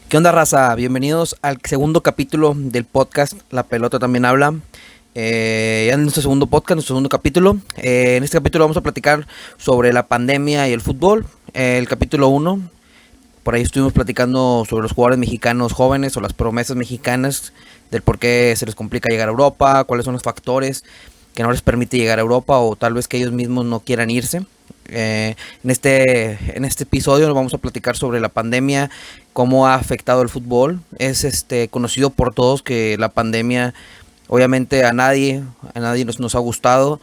¿Qué onda, raza? Bienvenidos al segundo capítulo del podcast La Pelota También Habla. Ya en nuestro segundo podcast, nuestro segundo capítulo. En este capítulo vamos a platicar sobre la pandemia y el fútbol. El capítulo uno, por ahí estuvimos platicando sobre los jugadores mexicanos jóvenes o las promesas mexicanas, del por qué se les complica llegar a Europa, cuáles son los factores que no les permite llegar a Europa o tal vez que ellos mismos no quieran irse. En este episodio nos vamos a platicar sobre la pandemia, cómo ha afectado el fútbol. Es conocido por todos que la pandemia, obviamente a nadie nos ha gustado.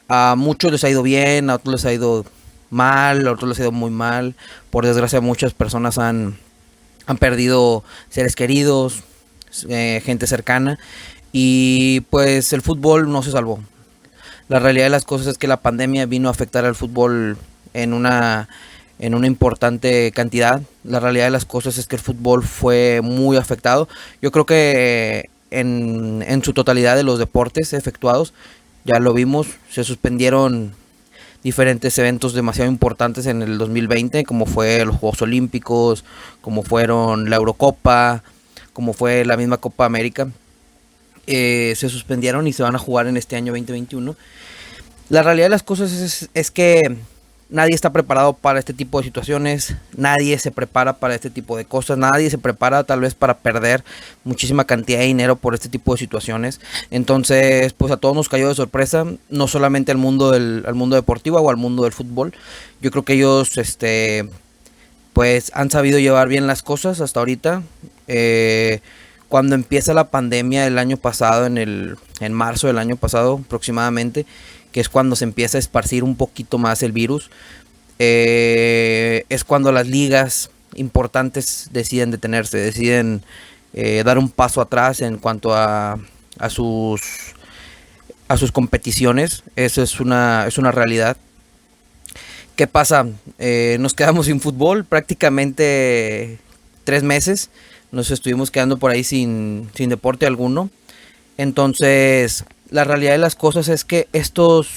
A muchos les ha ido bien, a otros les ha ido mal, a otros les ha ido muy mal. Por desgracia muchas personas han perdido seres queridos, gente cercana, y pues el fútbol no se salvó. La realidad de las cosas es que la pandemia vino a afectar al fútbol en una importante cantidad. La realidad de las cosas es que el fútbol fue muy afectado. Yo creo que en su totalidad de los deportes efectuados, ya lo vimos, se suspendieron diferentes eventos demasiado importantes en el 2020, como fue los Juegos Olímpicos, como fueron la Eurocopa, como fue la misma Copa América. Se suspendieron y se van a jugar en este año 2021. La realidad de las cosas es que nadie está preparado para este tipo de situaciones, nadie se prepara para este tipo de cosas, nadie se prepara tal vez para perder muchísima cantidad de dinero por este tipo de situaciones. Entonces, pues a todos nos cayó de sorpresa, no solamente al mundo deportivo o al mundo del fútbol. Yo creo que ellos, pues han sabido llevar bien las cosas hasta ahorita. Cuando empieza la pandemia el año pasado, en marzo del año pasado aproximadamente, que es cuando se empieza a esparcir un poquito más el virus, es cuando las ligas importantes deciden detenerse, deciden dar un paso atrás en cuanto a sus competiciones. Eso es una realidad. ¿Qué pasa? Nos quedamos sin fútbol prácticamente 3 meses. Nos estuvimos quedando por ahí sin deporte alguno. Entonces, la realidad de las cosas es que estos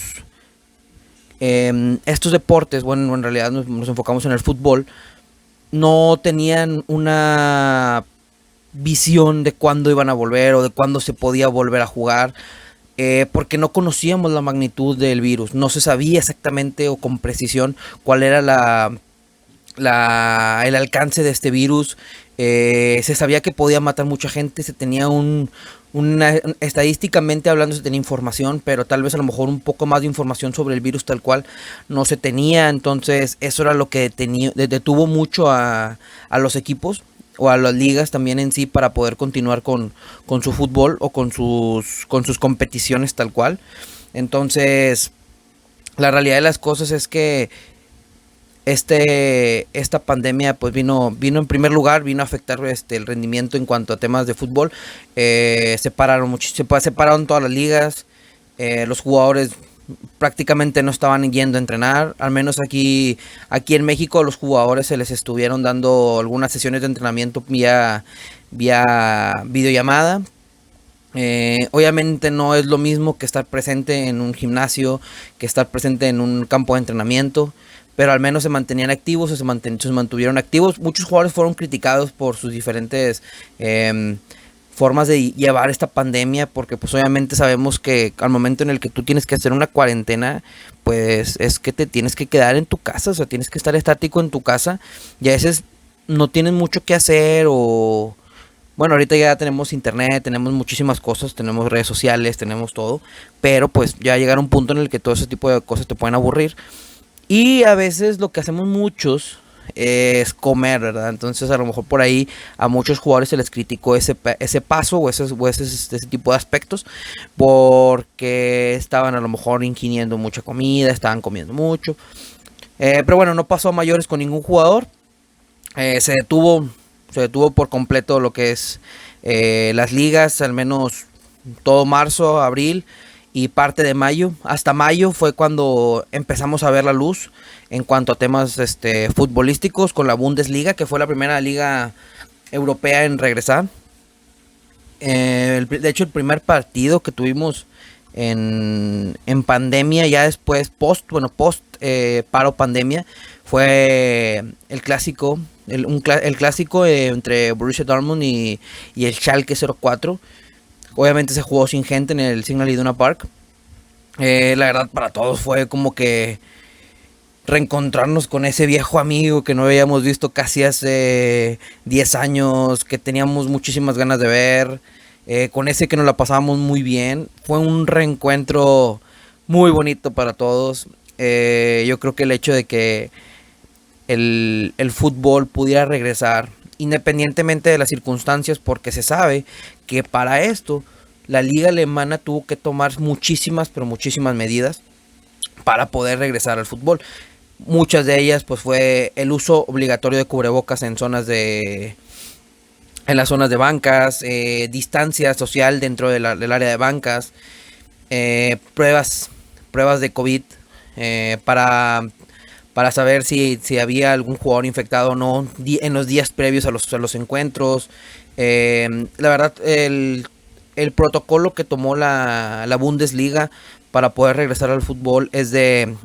deportes, bueno, en realidad nos enfocamos en el fútbol, no tenían una visión de cuándo iban a volver o de cuándo se podía volver a jugar, porque no conocíamos la magnitud del virus, no se sabía exactamente o con precisión cuál era el alcance de este virus. Se sabía que podía matar mucha gente, se tenía estadísticamente hablando se tenía información, pero tal vez a lo mejor un poco más de información sobre el virus tal cual no se tenía. Entonces eso era lo que detuvo mucho a los equipos o a las ligas también en sí para poder continuar con su fútbol o con sus competiciones tal cual. Entonces la realidad de las cosas es que esta pandemia pues vino en primer lugar, vino a afectar el rendimiento en cuanto a temas de fútbol. Se separaron todas las ligas. Los jugadores prácticamente no estaban yendo a entrenar, al menos aquí en México los jugadores se les estuvieron dando algunas sesiones de entrenamiento vía videollamada. Obviamente no es lo mismo que estar presente en un gimnasio, que estar presente en un campo de entrenamiento, pero al menos se mantenían activos o se mantuvieron activos. Muchos jugadores fueron criticados por sus diferentes formas de llevar esta pandemia, porque pues obviamente sabemos que al momento en el que tú tienes que hacer una cuarentena, pues es que te tienes que quedar en tu casa, o sea, tienes que estar estático en tu casa, y a veces no tienes mucho que hacer o... Bueno, ahorita ya tenemos internet, tenemos muchísimas cosas, tenemos redes sociales, tenemos todo, pero pues ya llegar a un punto en el que todo ese tipo de cosas te pueden aburrir. Y a veces lo que hacemos muchos es comer, ¿verdad? Entonces a lo mejor por ahí a muchos jugadores se les criticó ese paso ese tipo de aspectos, porque estaban a lo mejor ingiriendo mucha comida, estaban comiendo mucho. Pero bueno, no pasó a mayores con ningún jugador. Se detuvo por completo lo que es las ligas, al menos todo marzo, abril y parte de mayo. Hasta mayo fue cuando empezamos a ver la luz en cuanto a temas futbolísticos con la Bundesliga, que fue la primera liga europea en regresar. De hecho, el primer partido que tuvimos en pandemia, ya después, post paro pandemia, fue el clásico, el clásico entre Borussia Dortmund y el Schalke 04. Obviamente se jugó sin gente en el Signal Iduna Park. La verdad para todos fue como que reencontrarnos con ese viejo amigo que no habíamos visto casi hace 10 años, que teníamos muchísimas ganas de ver, con ese que nos la pasábamos muy bien. Fue un reencuentro muy bonito para todos. Yo creo que el hecho de que el fútbol pudiera regresar, independientemente de las circunstancias, porque se sabe que para esto la liga alemana tuvo que tomar muchísimas, pero muchísimas medidas para poder regresar al fútbol. Muchas de ellas pues fue el uso obligatorio de cubrebocas en las zonas de bancas, distancia social dentro del área de bancas, pruebas de COVID, para saber si había algún jugador infectado o no en los días previos a los encuentros. La verdad, el protocolo que tomó la Bundesliga para poder regresar al fútbol es de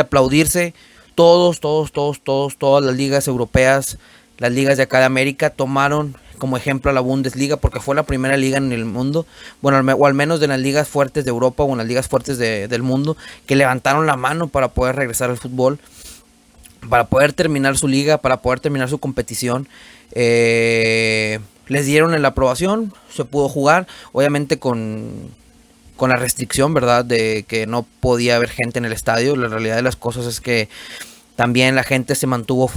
aplaudirse. Todas las ligas europeas, las ligas de acá de América tomaron como ejemplo a la Bundesliga porque fue la primera liga en el mundo, bueno, o al menos de las ligas fuertes de Europa o en las ligas fuertes del mundo, que levantaron la mano para poder regresar al fútbol, para poder terminar su liga, para poder terminar su competición. Les dieron la aprobación, se pudo jugar, obviamente con la restricción, ¿verdad? De que no podía haber gente en el estadio. La realidad de las cosas es que también la gente se mantuvo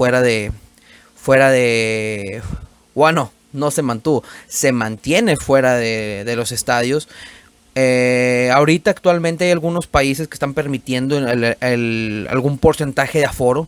bueno, no se mantuvo, se mantiene fuera de los estadios. Ahorita actualmente hay algunos países que están permitiendo algún porcentaje de aforo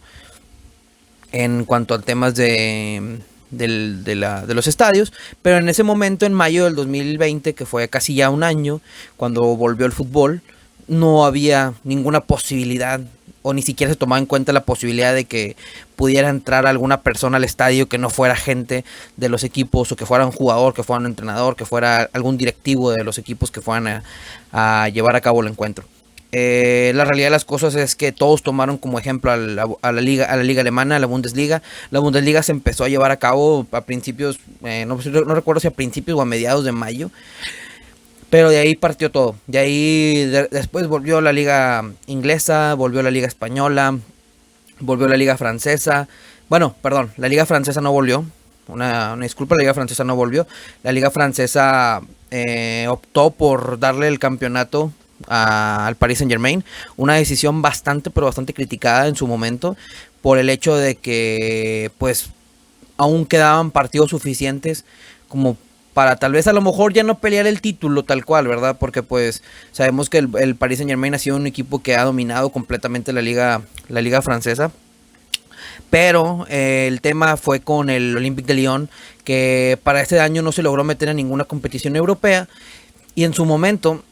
en cuanto a temas de los estadios, pero en ese momento, en mayo del 2020, que fue casi ya un año, cuando volvió el fútbol, no había ninguna posibilidad, o ni siquiera se tomaba en cuenta la posibilidad de que pudiera entrar alguna persona al estadio que no fuera gente de los equipos, o que fuera un jugador, que fuera un entrenador, que fuera algún directivo de los equipos que fueran a llevar a cabo el encuentro. La realidad de las cosas es que todos tomaron como ejemplo a la liga alemana, a la Bundesliga. La Bundesliga se empezó a llevar a cabo a principios, no recuerdo si a principios o a mediados de mayo, pero de ahí partió todo. De ahí después volvió la liga inglesa, volvió la liga española, volvió la liga francesa. Bueno, perdón, la liga francesa no volvió. Una disculpa, la liga francesa no volvió. La liga francesa optó por darle el campeonato al Paris Saint-Germain, una decisión bastante criticada en su momento por el hecho de que pues aún quedaban partidos suficientes como para tal vez a lo mejor ya no pelear el título tal cual, ¿verdad? Porque pues sabemos que el Paris Saint-Germain ha sido un equipo que ha dominado completamente la liga francesa. Pero el tema fue con el Olympique de Lyon, que para este año no se logró meter en ninguna competición europea, y en su momento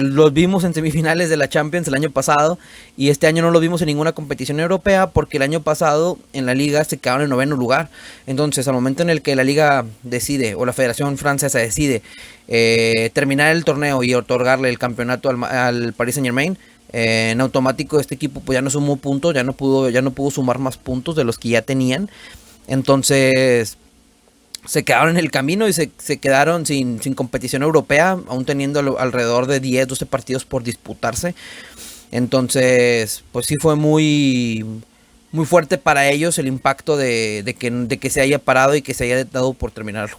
los vimos en semifinales de la Champions el año pasado, y este año no los vimos en ninguna competición europea porque el año pasado en la liga se quedaron en 9º lugar. Entonces al momento en el que la liga decide, o la Federación Francesa decide terminar el torneo y otorgarle el campeonato al Paris Saint-Germain, en automático este equipo pues ya no sumó puntos, ya no pudo sumar más puntos de los que ya tenían. Entonces se quedaron en el camino y se quedaron sin competición europea, aún teniendo alrededor de 10-12 partidos por disputarse. Entonces, pues sí fue muy fuerte para ellos el impacto de que se haya parado y que se haya dado por terminar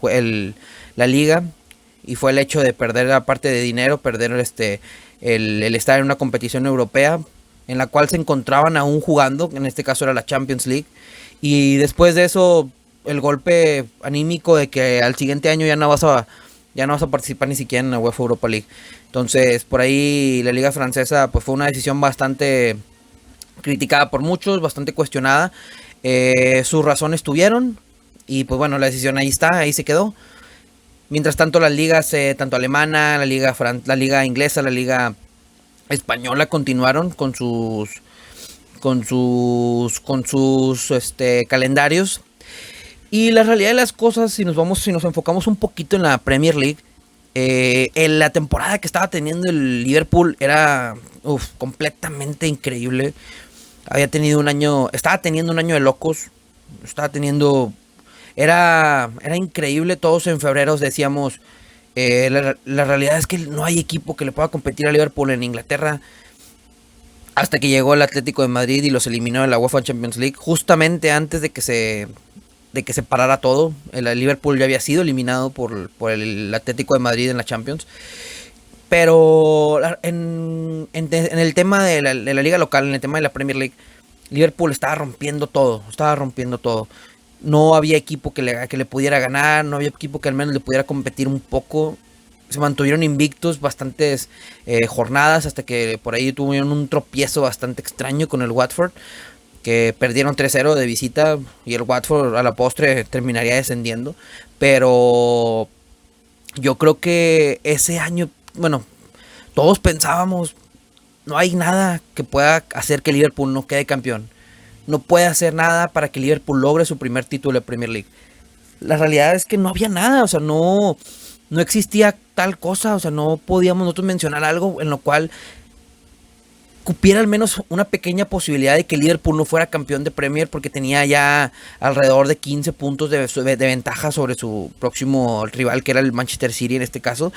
la liga. Y fue el hecho de perder, aparte de dinero, perder el estar en una competición europea en la cual se encontraban aún jugando, en este caso era la Champions League. Y después de eso, el golpe anímico de que al siguiente año ya no vas a participar ni siquiera en la UEFA Europa League. Entonces, por ahí la liga francesa pues fue una decisión bastante criticada por muchos, bastante cuestionada. Sus razones tuvieron, y pues bueno, la decisión ahí está, ahí se quedó. Mientras tanto, las ligas, tanto alemana, la liga inglesa, la liga española, continuaron con sus calendarios. Y la realidad de las cosas, si nos enfocamos un poquito en la Premier League, en la temporada que estaba teniendo el Liverpool era completamente increíble. estaba teniendo un año de locos, estaba teniendo, era increíble. Todos en febrero decíamos, la realidad es que no hay equipo que le pueda competir a Liverpool en Inglaterra, hasta que llegó el Atlético de Madrid y los eliminó de la UEFA Champions League, justamente antes de que se parara todo. El Liverpool ya había sido eliminado por el Atlético de Madrid en la Champions. Pero en el tema de la liga local, en el tema de la Premier League, Liverpool estaba rompiendo todo, estaba rompiendo todo. No había equipo que le pudiera ganar, no había equipo que al menos le pudiera competir un poco. Se mantuvieron invictos bastantes jornadas, hasta que por ahí tuvieron un tropiezo bastante extraño con el Watford, que perdieron 3-0 de visita, y el Watford a la postre terminaría descendiendo. Pero yo creo que ese año, bueno, todos pensábamos, no hay nada que pueda hacer que Liverpool no quede campeón. No puede hacer nada para que Liverpool logre su primer título de Premier League. La realidad es que no había nada, o sea, no existía tal cosa, o sea, no podíamos nosotros mencionar algo en lo cual cupiera al menos una pequeña posibilidad de que Liverpool no fuera campeón de Premier, porque tenía ya alrededor de 15 puntos de ventaja sobre su próximo rival, que era el Manchester City en este caso,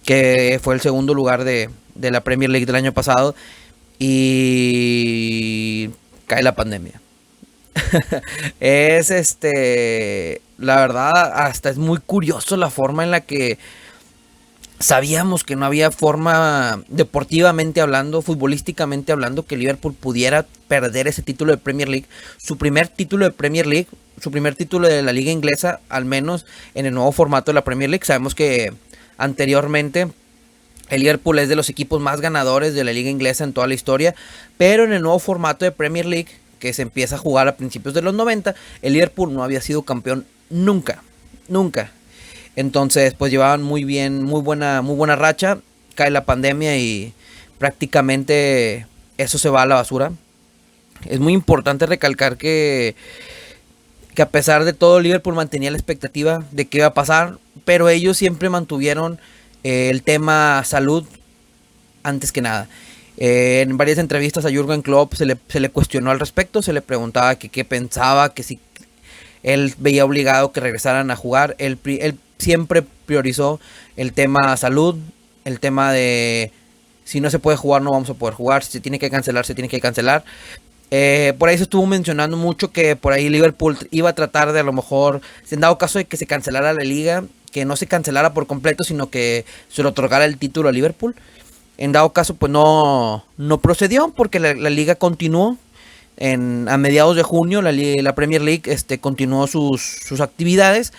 que fue el segundo lugar de la Premier League del año pasado, y cae la pandemia. La verdad, hasta es muy curioso la forma en la que sabíamos que no había forma, deportivamente hablando, futbolísticamente hablando, que Liverpool pudiera perder ese título de Premier League, su primer título de Premier League, su primer título de la liga inglesa, al menos en el nuevo formato de la Premier League. Sabemos que anteriormente el Liverpool es de los equipos más ganadores de la liga inglesa en toda la historia, pero en el nuevo formato de Premier League, que se empieza a jugar a principios de los 90, el Liverpool no había sido campeón nunca, nunca. Entonces, pues llevaban muy bien, muy buena racha. Cae la pandemia y prácticamente eso se va a la basura. Es muy importante recalcar que a pesar de todo, Liverpool mantenía la expectativa de qué iba a pasar, pero ellos siempre mantuvieron el tema salud antes que nada. En varias entrevistas a Jürgen Klopp se le cuestionó al respecto, se le preguntaba que qué pensaba, que si él veía obligado que regresaran a jugar. Él siempre priorizó el tema salud, el tema de si no se puede jugar, no vamos a poder jugar, si se tiene que cancelar, se tiene que cancelar. Por ahí se estuvo mencionando mucho que por ahí Liverpool iba a tratar de, a lo mejor, en dado caso de que se cancelara la liga, que no se cancelara por completo, sino que se le otorgara el título a Liverpool. En dado caso, pues no procedió, porque la liga continuó. A mediados de junio la Premier League continuó sus actividades.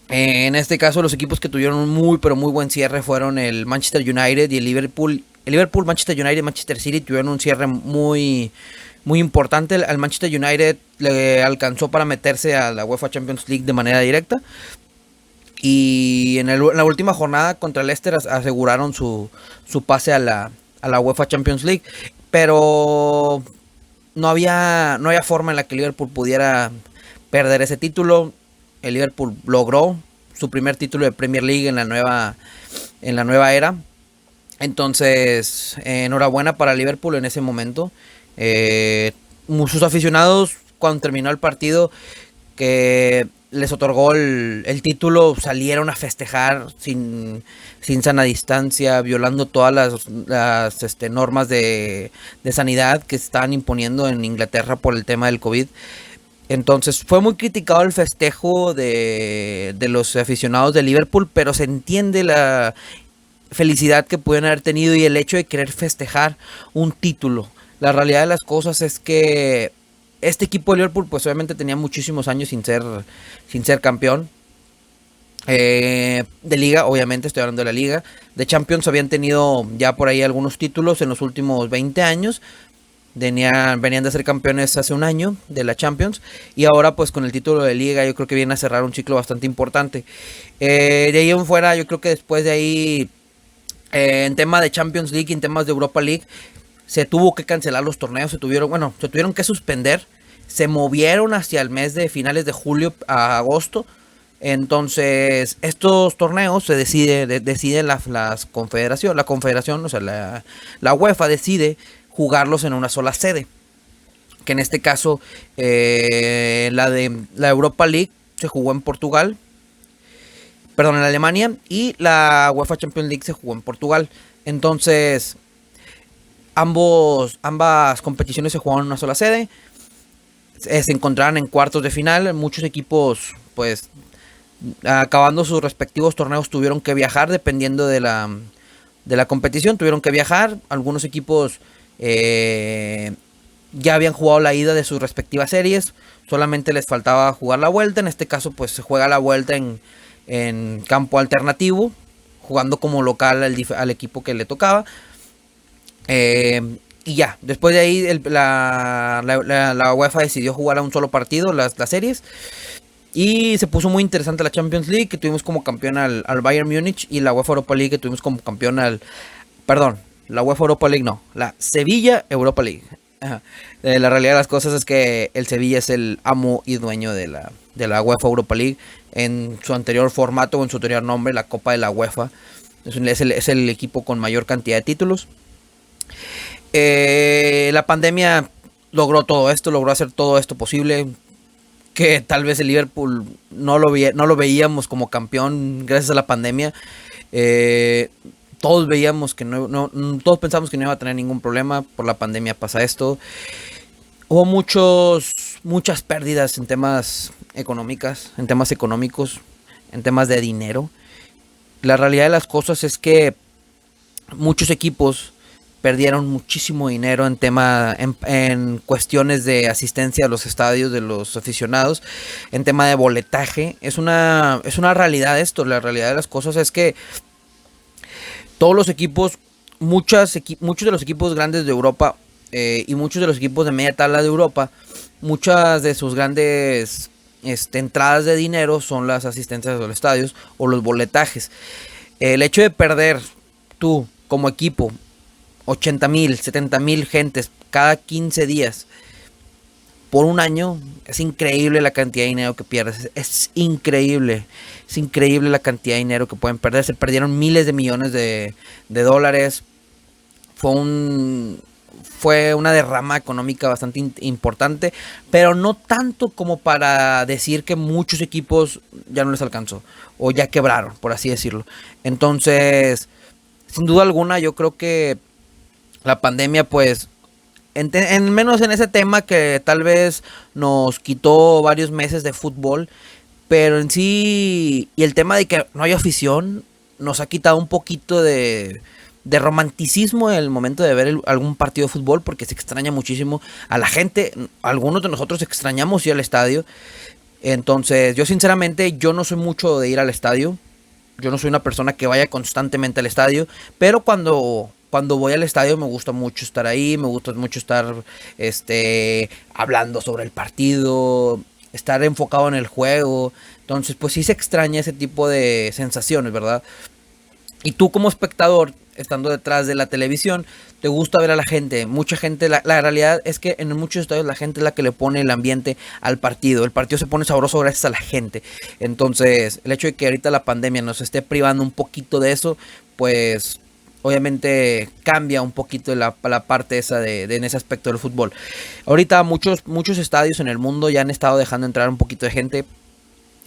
En este caso, los equipos que tuvieron un muy pero muy buen cierre fueron el Manchester United y el Liverpool. El Liverpool, Manchester United y Manchester City tuvieron un cierre muy muy importante. Al Manchester United le alcanzó para meterse a la UEFA Champions League de manera directa. Y en la última jornada contra el Leicester aseguraron su pase a la UEFA Champions League. Pero no había forma en la que Liverpool pudiera perder ese título. El Liverpool logró su primer título de Premier League en la nueva era. Entonces, enhorabuena para Liverpool en ese momento. Sus aficionados, cuando terminó el partido que les otorgó el título, salieron a festejar sin sana distancia, violando todas las normas de sanidad que se estaban imponiendo en Inglaterra por el tema del COVID. Entonces fue muy criticado el festejo de los aficionados de Liverpool, pero se entiende la felicidad que pudieron haber tenido y el hecho de querer festejar un título. La realidad de las cosas es que este equipo de Liverpool, pues obviamente tenía muchísimos años sin ser campeón. De liga, obviamente estoy hablando de la liga. De Champions habían tenido ya por ahí algunos títulos en los últimos 20 años. Venían de ser campeones hace un año de la Champions, y ahora pues con el título de liga yo creo que viene a cerrar un ciclo bastante importante. De ahí en fuera, yo creo que después de ahí, en tema de Champions League y en temas de Europa League, se tuvo que cancelar los torneos, se tuvieron que suspender, se movieron hacia el mes de finales de julio a agosto. Entonces estos torneos se deciden la confederación, o sea la UEFA decide jugarlos en una sola sede. que en este caso la Europa League se jugó en Portugal, perdón, en Alemania, y la UEFA Champions League se jugó en Portugal. Entonces, ambas competiciones se jugaron en una sola sede, se encontraron en cuartos de final. Muchos equipos, pues, acabando sus respectivos torneos, tuvieron que viajar dependiendo de la competición, tuvieron que viajar. Algunos equipos ya habían jugado la ida de sus respectivas series, solamente les faltaba jugar la vuelta. En este caso, pues se juega la vuelta en campo alternativo, jugando como local al equipo que le tocaba. Y ya, después de ahí la UEFA decidió jugar a un solo partido las series. Y se puso muy interesante la Champions League, que tuvimos como campeón al Bayern Múnich, y la UEFA Europa League, que tuvimos como campeón perdón, la UEFA Europa League no, la Sevilla Europa League. Ajá. La realidad de las cosas es que el Sevilla es el amo y dueño de la UEFA Europa League en su anterior formato o en su anterior nombre, la Copa de la UEFA. Es el equipo con mayor cantidad de títulos. La pandemia logró hacer todo esto posible, que tal vez el Liverpool no lo veíamos como campeón gracias a la pandemia. Todos veíamos que todos pensamos que no iba a tener ningún problema. Por la pandemia pasa esto. Hubo muchas pérdidas en temas económicos, en temas de dinero. La realidad de las cosas es que muchos equipos perdieron muchísimo dinero en cuestiones de asistencia a los estadios de los aficionados, en tema de boletaje. Es una realidad esto. La realidad de las cosas es que todos los equipos, muchos de los equipos grandes de Europa y muchos de los equipos de media tabla de Europa, muchas de sus grandes entradas de dinero son las asistencias a los estadios o los boletajes. El hecho de perder tú como equipo 80,000, 70,000 gentes cada 15 días por un año, es increíble la cantidad de dinero que pierdes. Es increíble la cantidad de dinero que pueden perder. Se perdieron miles de millones de dólares. Fue una derrama económica bastante importante, pero no tanto como para decir que muchos equipos ya no les alcanzó o ya quebraron, por así decirlo. Entonces, sin duda alguna, yo creo que la pandemia, pues, en menos en ese tema que tal vez nos quitó varios meses de fútbol, pero en sí, y el tema de que no hay afición, nos ha quitado un poquito de romanticismo en el momento de ver algún partido de fútbol, porque se extraña muchísimo a la gente. Algunos de nosotros extrañamos ir al estadio. Entonces, yo sinceramente, yo no soy mucho de ir al estadio. Yo no soy una persona que vaya constantemente al estadio, pero cuando voy al estadio me gusta mucho estar ahí, me gusta mucho estar hablando sobre el partido, estar enfocado en el juego. Entonces, pues sí se extraña ese tipo de sensaciones, ¿verdad? Y tú como espectador, estando detrás de la televisión, te gusta ver a la gente. Mucha gente, la realidad es que en muchos estadios la gente es la que le pone el ambiente al partido. El partido se pone sabroso gracias a la gente. Entonces, el hecho de que ahorita la pandemia nos esté privando un poquito de eso, pues obviamente cambia un poquito la parte esa en ese aspecto del fútbol. Ahorita muchos estadios en el mundo ya han estado dejando entrar un poquito de gente.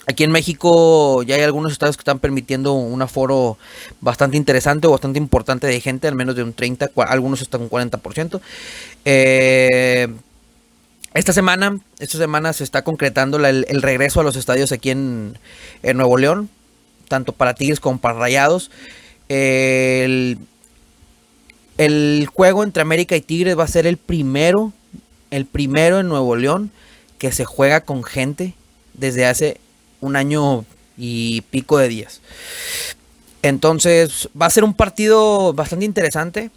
Aquí en México ya hay algunos estados que están permitiendo un aforo bastante interesante o bastante importante de gente, al menos de un 30, algunos hasta un 40%. Esta semana se está concretando el regreso a los estadios aquí en Nuevo León, tanto para Tigres como para Rayados. El juego entre América y Tigres va a ser el primero en Nuevo León que se juega con gente desde hace un año y pico de días. Entonces va a ser un partido bastante interesante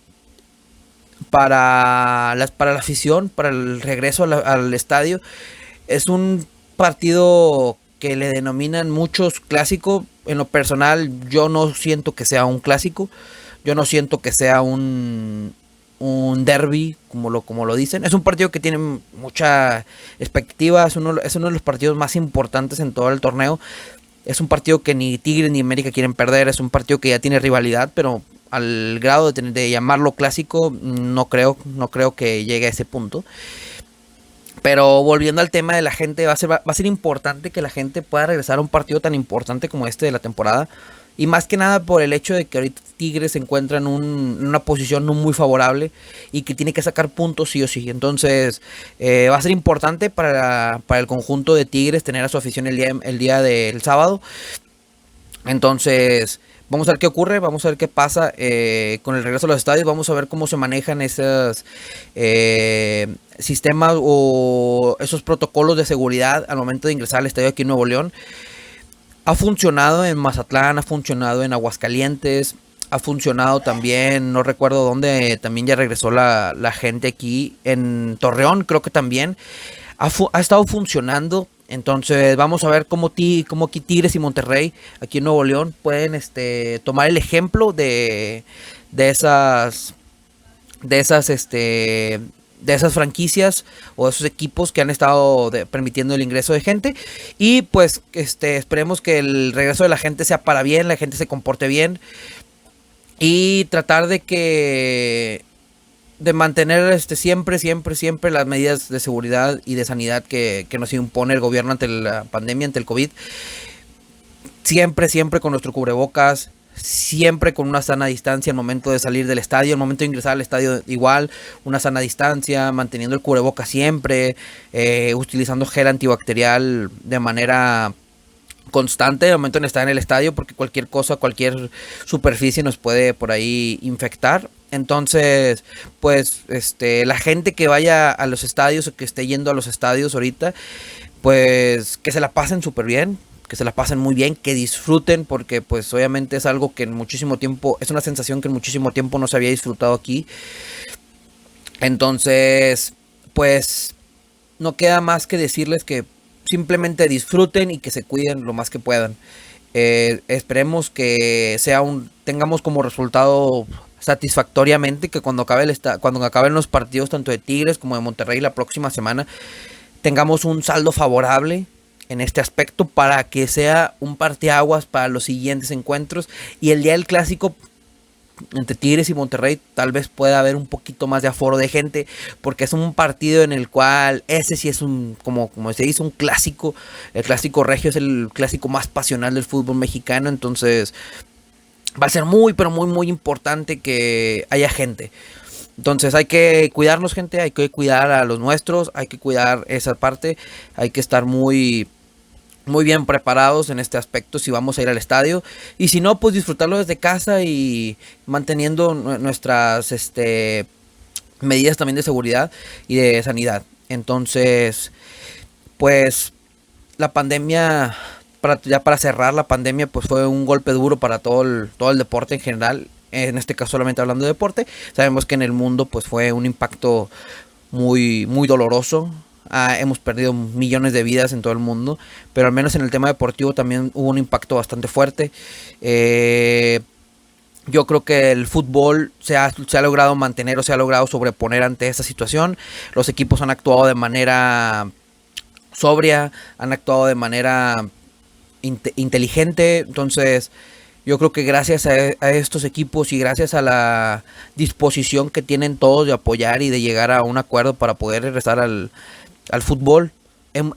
para la afición, para el regreso al estadio. Es un partido que le denominan muchos clásico. En lo personal, yo no siento que sea un clásico. Yo no siento que sea un derby, como lo dicen. Es un partido que tiene mucha expectativa. Es uno de los partidos más importantes en todo el torneo. Es un partido que ni Tigres ni América quieren perder. Es un partido que ya tiene rivalidad, pero al grado de llamarlo clásico, no creo que llegue a ese punto. Pero volviendo al tema de la gente, va a ser importante que la gente pueda regresar a un partido tan importante como este de la temporada. Y más que nada por el hecho de que ahorita Tigres se encuentra en una posición no muy favorable y que tiene que sacar puntos sí o sí. Entonces va a ser importante para el conjunto de Tigres tener a su afición el día del sábado. Entonces, vamos a ver qué ocurre, vamos a ver qué pasa con el regreso a los estadios, vamos a ver cómo se manejan esos sistemas o esos protocolos de seguridad al momento de ingresar al estadio aquí en Nuevo León. Ha funcionado en Mazatlán, ha funcionado en Aguascalientes, ha funcionado también, no recuerdo dónde, también ya regresó la gente aquí, en Torreón creo que también. Ha estado funcionando. Entonces vamos a ver cómo aquí Tigres y Monterrey aquí en Nuevo León pueden tomar el ejemplo de esas de esas de esas franquicias o esos equipos que han estado permitiendo el ingreso de gente. Y pues esperemos que el regreso de la gente sea para bien, la gente se comporte bien y tratar de mantener siempre las medidas de seguridad y de sanidad que nos impone el gobierno ante la pandemia, ante el COVID. Siempre con nuestro cubrebocas, siempre con una sana distancia al momento de salir del estadio, al momento de ingresar al estadio igual, una sana distancia, manteniendo el cubrebocas siempre, utilizando gel antibacterial de manera constante al momento de estar en el estadio, porque cualquier cosa, cualquier superficie nos puede por ahí infectar. Entonces, pues, la gente que vaya a los estadios o que esté yendo a los estadios ahorita, pues, que se la pasen súper bien, que se la pasen muy bien, que disfruten, porque pues obviamente es algo que en muchísimo tiempo, es una sensación que en muchísimo tiempo no se había disfrutado aquí. Entonces, pues, no queda más que decirles que simplemente disfruten y que se cuiden lo más que puedan. Esperemos que tengamos como resultado satisfactoriamente que cuando acaben los partidos tanto de Tigres como de Monterrey la próxima semana, tengamos un saldo favorable en este aspecto para que sea un parteaguas para los siguientes encuentros, y el día del clásico entre Tigres y Monterrey tal vez pueda haber un poquito más de aforo de gente, porque es un partido en el cual ese sí es como se dice, un clásico. El clásico regio es el clásico más pasional del fútbol mexicano. Entonces va a ser muy pero muy importante que haya gente. Entonces hay que cuidarnos, gente, hay que cuidar a los nuestros, hay que cuidar esa parte, hay que estar muy bien preparados en este aspecto si vamos a ir al estadio, y si no, pues disfrutarlo desde casa y manteniendo nuestras medidas también de seguridad y de sanidad. Entonces, pues la pandemia, para cerrar, la pandemia pues fue un golpe duro para todo el deporte en general. En este caso solamente hablando de deporte, sabemos que en el mundo pues fue un impacto muy doloroso. Hemos perdido millones de vidas en todo el mundo, pero al menos en el tema deportivo también hubo un impacto bastante fuerte. Yo creo que el fútbol se ha logrado mantener o se ha logrado sobreponer ante esta situación. Los equipos han actuado de manera sobria, han actuado de manera inteligente. Entonces yo creo que gracias a estos equipos y gracias a la disposición que tienen todos de apoyar y de llegar a un acuerdo para poder regresar al fútbol,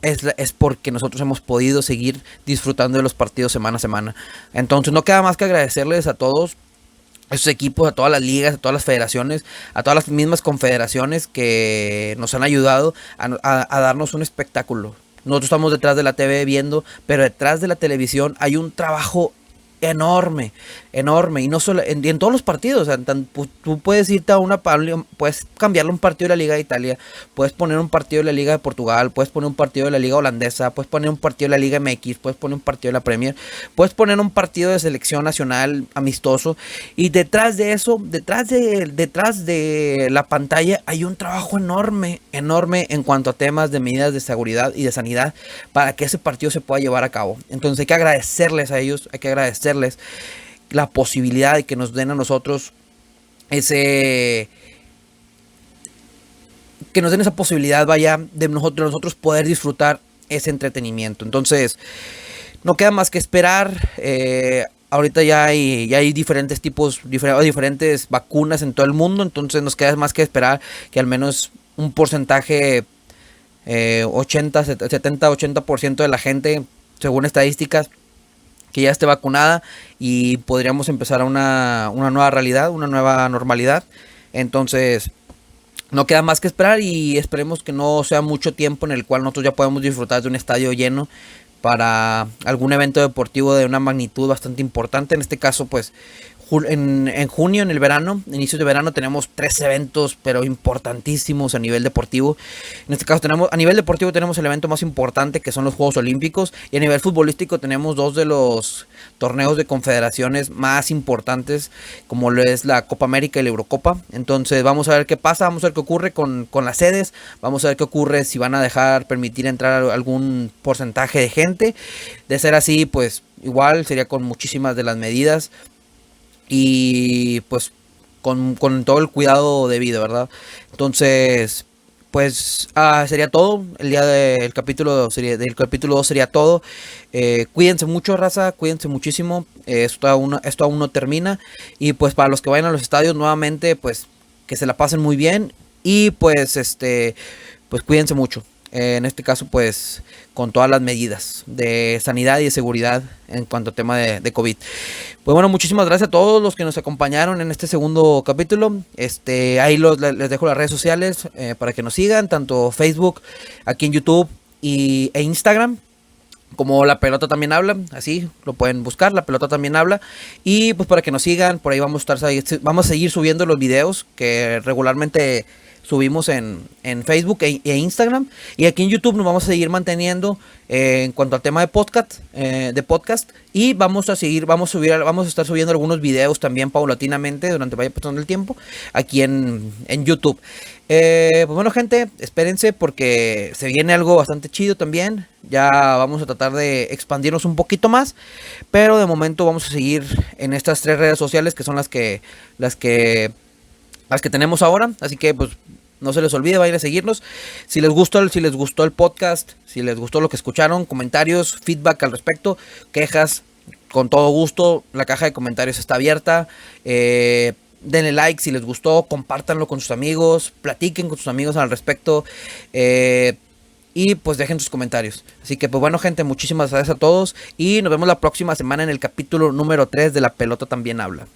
es porque nosotros hemos podido seguir disfrutando de los partidos semana a semana. Entonces no queda más que agradecerles a todos esos equipos, a todas las ligas, a todas las federaciones, a todas las mismas confederaciones que nos han ayudado a darnos un espectáculo. Nosotros estamos detrás de la TV viendo, pero detrás de la televisión hay un trabajo enorme, y no solo en todos los partidos. O sea, tú puedes irte puedes cambiarle un partido de la Liga de Italia, puedes poner un partido de la Liga de Portugal, puedes poner un partido de la Liga holandesa, puedes poner un partido de la Liga MX, puedes poner un partido de la Premier, puedes poner un partido de selección nacional amistoso, y detrás de eso, detrás de la pantalla hay un trabajo enorme en cuanto a temas de medidas de seguridad y de sanidad para que ese partido se pueda llevar a cabo. Entonces hay que agradecerles a ellos, hay que agradecerles la posibilidad de que nos den a nosotros que nos den esa posibilidad, vaya, de nosotros poder disfrutar ese entretenimiento. Entonces no queda más que esperar. Ahorita ya hay diferentes vacunas en todo el mundo, entonces nos queda más que esperar que al menos un porcentaje 70-80% de la gente, según estadísticas, que ya esté vacunada y podríamos empezar a una nueva realidad, una nueva normalidad. Entonces, no queda más que esperar y esperemos que no sea mucho tiempo en el cual nosotros ya podemos disfrutar de un estadio lleno para algún evento deportivo de una magnitud bastante importante. En este caso, pues en junio, en el verano, inicios de verano, tenemos 3 eventos, pero importantísimos a nivel deportivo. En este caso, a nivel deportivo tenemos el evento más importante, que son los Juegos Olímpicos, y a nivel futbolístico tenemos 2 de los torneos de confederaciones más importantes, como lo es la Copa América y la Eurocopa. Entonces vamos a ver qué pasa, vamos a ver qué ocurre con las sedes, vamos a ver qué ocurre si van a permitir entrar algún porcentaje de gente. De ser así, pues igual sería con muchísimas de las medidas y pues con todo el cuidado debido, ¿verdad? Entonces, pues sería todo. Del capítulo 2 sería todo. Cuídense mucho, raza, cuídense muchísimo. Esto aún no termina. Y pues para los que vayan a los estadios nuevamente, pues que se la pasen muy bien. Y pues pues cuídense mucho. En este caso, pues con todas las medidas de sanidad y de seguridad en cuanto a tema de COVID. Pues bueno, muchísimas gracias a todos los que nos acompañaron en este segundo capítulo. Ahí les dejo las redes sociales para que nos sigan, tanto Facebook, aquí en YouTube e Instagram, como La Pelota También Habla, así lo pueden buscar, La Pelota También Habla. Y pues para que nos sigan, por ahí vamos a seguir subiendo los videos que regularmente subimos en Facebook e Instagram, y aquí en YouTube nos vamos a seguir manteniendo en cuanto al tema de podcast, y vamos a estar subiendo algunos videos también paulatinamente durante vaya pasando el tiempo aquí en YouTube. Pues bueno, gente, espérense porque se viene algo bastante chido también. Ya vamos a tratar de expandirnos un poquito más, pero de momento vamos a seguir en estas 3 redes sociales que son las que tenemos ahora, así que pues no se les olvide, vayan a seguirnos. Si les gustó el podcast, si les gustó lo que escucharon, comentarios, feedback al respecto, quejas, con todo gusto, la caja de comentarios está abierta. Denle like si les gustó, compártanlo con sus amigos, platiquen con sus amigos al respecto, y pues dejen sus comentarios. Así que pues bueno, gente, muchísimas gracias a todos y nos vemos la próxima semana en el capítulo número 3 de La Pelota También Habla.